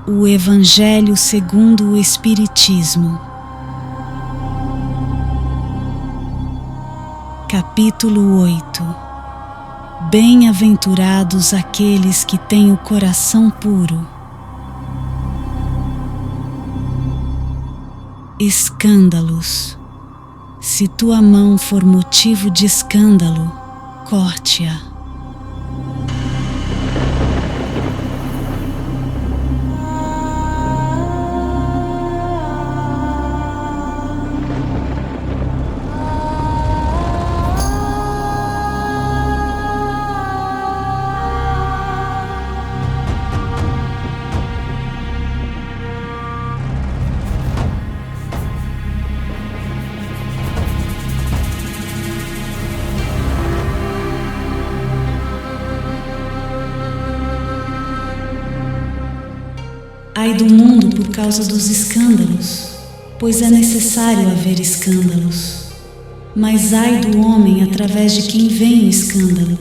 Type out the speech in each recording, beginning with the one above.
O Evangelho segundo o Espiritismo. Capítulo 8. Bem-aventurados aqueles que têm o coração puro. Escândalos. Se tua mão for motivo de escândalo, corte-a. Ai do mundo por causa dos escândalos, pois é necessário haver escândalos. Mas ai do homem através de quem vem o escândalo.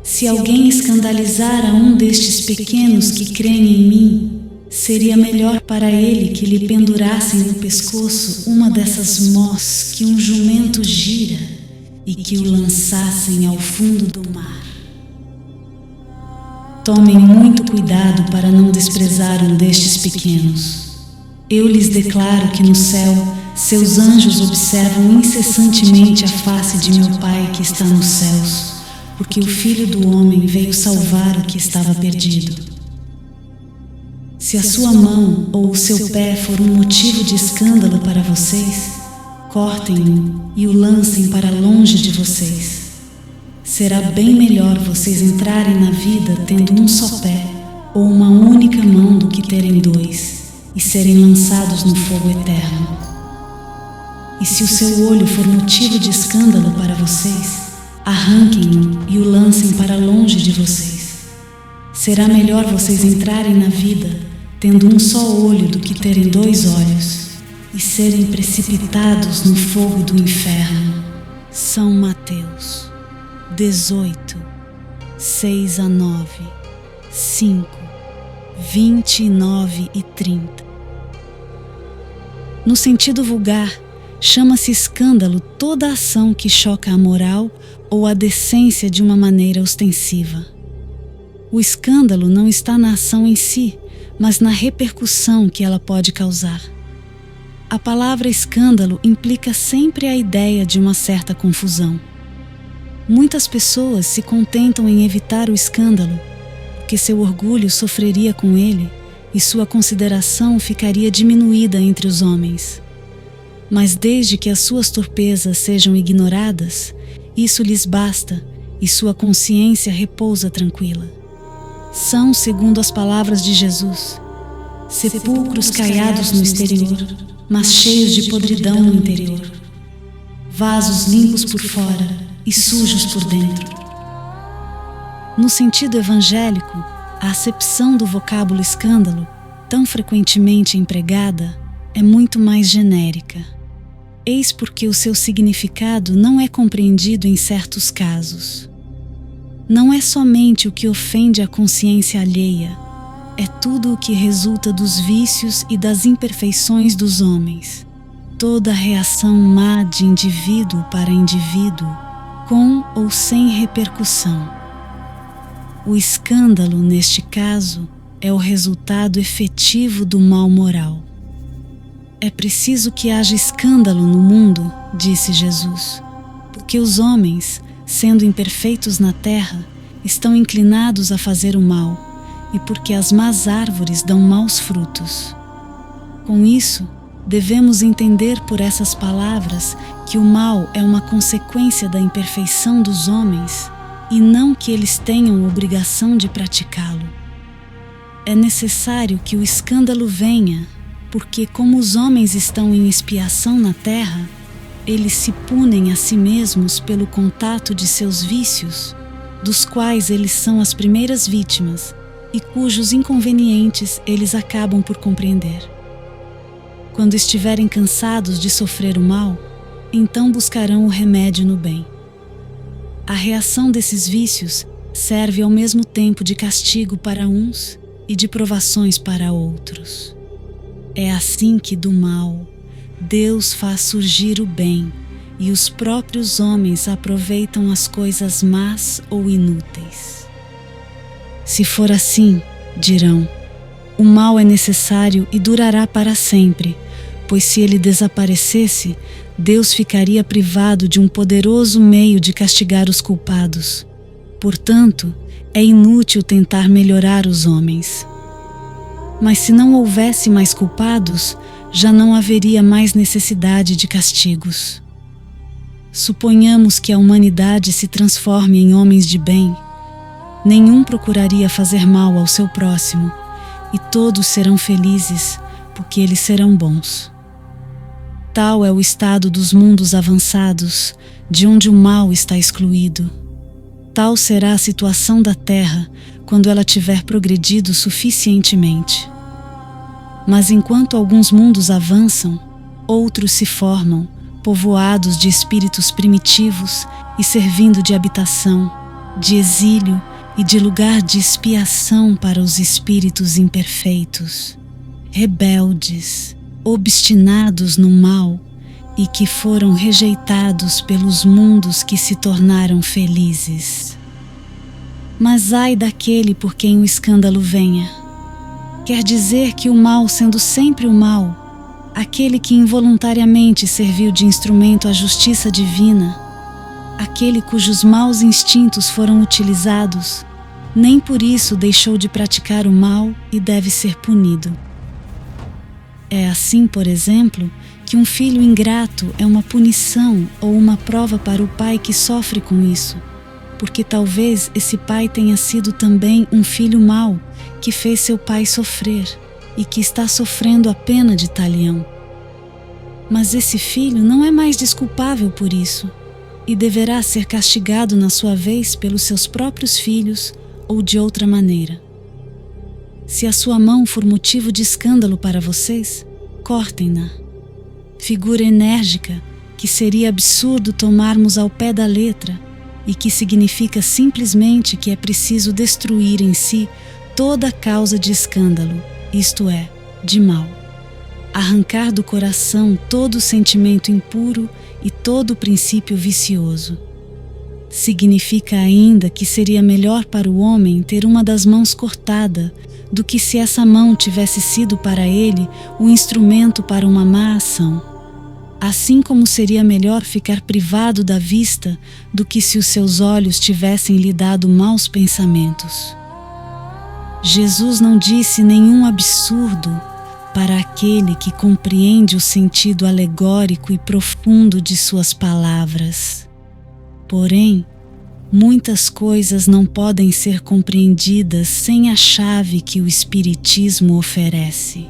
Se alguém escandalizar a um destes pequenos que creem em mim, seria melhor para ele que lhe pendurassem no pescoço uma dessas mós que um jumento gira e que o lançassem ao fundo do mar. Tomem muito cuidado para não desprezar um destes pequenos. Eu lhes declaro que no céu, seus anjos observam incessantemente a face de meu Pai que está nos céus, porque o Filho do Homem veio salvar o que estava perdido. Se a sua mão ou o seu pé for um motivo de escândalo para vocês, cortem-no e o lancem para longe de vocês. Será bem melhor vocês entrarem na vida tendo um só pé ou uma única mão do que terem dois e serem lançados no fogo eterno. E se o seu olho for motivo de escândalo para vocês, arranquem-no e o lancem para longe de vocês. Será melhor vocês entrarem na vida tendo um só olho do que terem dois olhos e serem precipitados no fogo do inferno. São Mateus 18, 6 a 9, 5, 29 e 30. No sentido vulgar, chama-se escândalo toda ação que choca a moral ou a decência de uma maneira ostensiva. O escândalo não está na ação em si, mas na repercussão que ela pode causar. A palavra escândalo implica sempre a ideia de uma certa confusão. Muitas pessoas se contentam em evitar o escândalo, porque seu orgulho sofreria com ele e sua consideração ficaria diminuída entre os homens. Mas desde que as suas torpezas sejam ignoradas, isso lhes basta e sua consciência repousa tranquila. São, segundo as palavras de Jesus, sepulcros caiados no exterior, mas cheios de podridão no interior. Vasos limpos por fora e sujos por dentro. No sentido evangélico, a acepção do vocábulo escândalo, tão frequentemente empregada, é muito mais genérica. Eis porque o seu significado não é compreendido em certos casos. Não é somente o que ofende a consciência alheia, é tudo o que resulta dos vícios e das imperfeições dos homens. Toda reação má de indivíduo para indivíduo, com ou sem repercussão. O escândalo, neste caso, é o resultado efetivo do mal moral. É preciso que haja escândalo no mundo, disse Jesus, porque os homens, sendo imperfeitos na terra, estão inclinados a fazer o mal, e porque as más árvores dão maus frutos. Com isso, devemos entender por essas palavras que o mal é uma consequência da imperfeição dos homens e não que eles tenham obrigação de praticá-lo. É necessário que o escândalo venha, porque como os homens estão em expiação na terra, eles se punem a si mesmos pelo contato de seus vícios, dos quais eles são as primeiras vítimas e cujos inconvenientes eles acabam por compreender. Quando estiverem cansados de sofrer o mal, então buscarão o remédio no bem. A reação desses vícios serve ao mesmo tempo de castigo para uns e de provações para outros. É assim que do mal Deus faz surgir o bem, e os próprios homens aproveitam as coisas más ou inúteis. Se for assim, dirão, o mal é necessário e durará para sempre, pois se ele desaparecesse, Deus ficaria privado de um poderoso meio de castigar os culpados. Portanto, é inútil tentar melhorar os homens. Mas se não houvesse mais culpados, já não haveria mais necessidade de castigos. Suponhamos que a humanidade se transforme em homens de bem. Nenhum procuraria fazer mal ao seu próximo, e todos serão felizes, porque eles serão bons. Tal é o estado dos mundos avançados, de onde o mal está excluído. Tal será a situação da Terra quando ela tiver progredido suficientemente. Mas enquanto alguns mundos avançam, outros se formam, povoados de espíritos primitivos e servindo de habitação, de exílio e de lugar de expiação para os espíritos imperfeitos, rebeldes, obstinados no mal e que foram rejeitados pelos mundos que se tornaram felizes. Mas ai daquele por quem o escândalo venha. Quer dizer que o mal, sendo sempre o mal, aquele que involuntariamente serviu de instrumento à justiça divina, aquele cujos maus instintos foram utilizados, nem por isso deixou de praticar o mal e deve ser punido. É assim, por exemplo, que um filho ingrato é uma punição ou uma prova para o pai que sofre com isso, porque talvez esse pai tenha sido também um filho mau que fez seu pai sofrer e que está sofrendo a pena de talião. Mas esse filho não é mais desculpável por isso e deverá ser castigado na sua vez pelos seus próprios filhos ou de outra maneira. Se a sua mão for motivo de escândalo para vocês, cortem-na. Figura enérgica que seria absurdo tomarmos ao pé da letra e que significa simplesmente que é preciso destruir em si toda causa de escândalo, isto é, de mal. Arrancar do coração todo sentimento impuro e todo princípio vicioso. Significa ainda que seria melhor para o homem ter uma das mãos cortada do que se essa mão tivesse sido para ele o instrumento para uma má ação. Assim como seria melhor ficar privado da vista do que se os seus olhos tivessem lhe dado maus pensamentos. Jesus não disse nenhum absurdo para aquele que compreende o sentido alegórico e profundo de suas palavras. Porém, muitas coisas não podem ser compreendidas sem a chave que o Espiritismo oferece.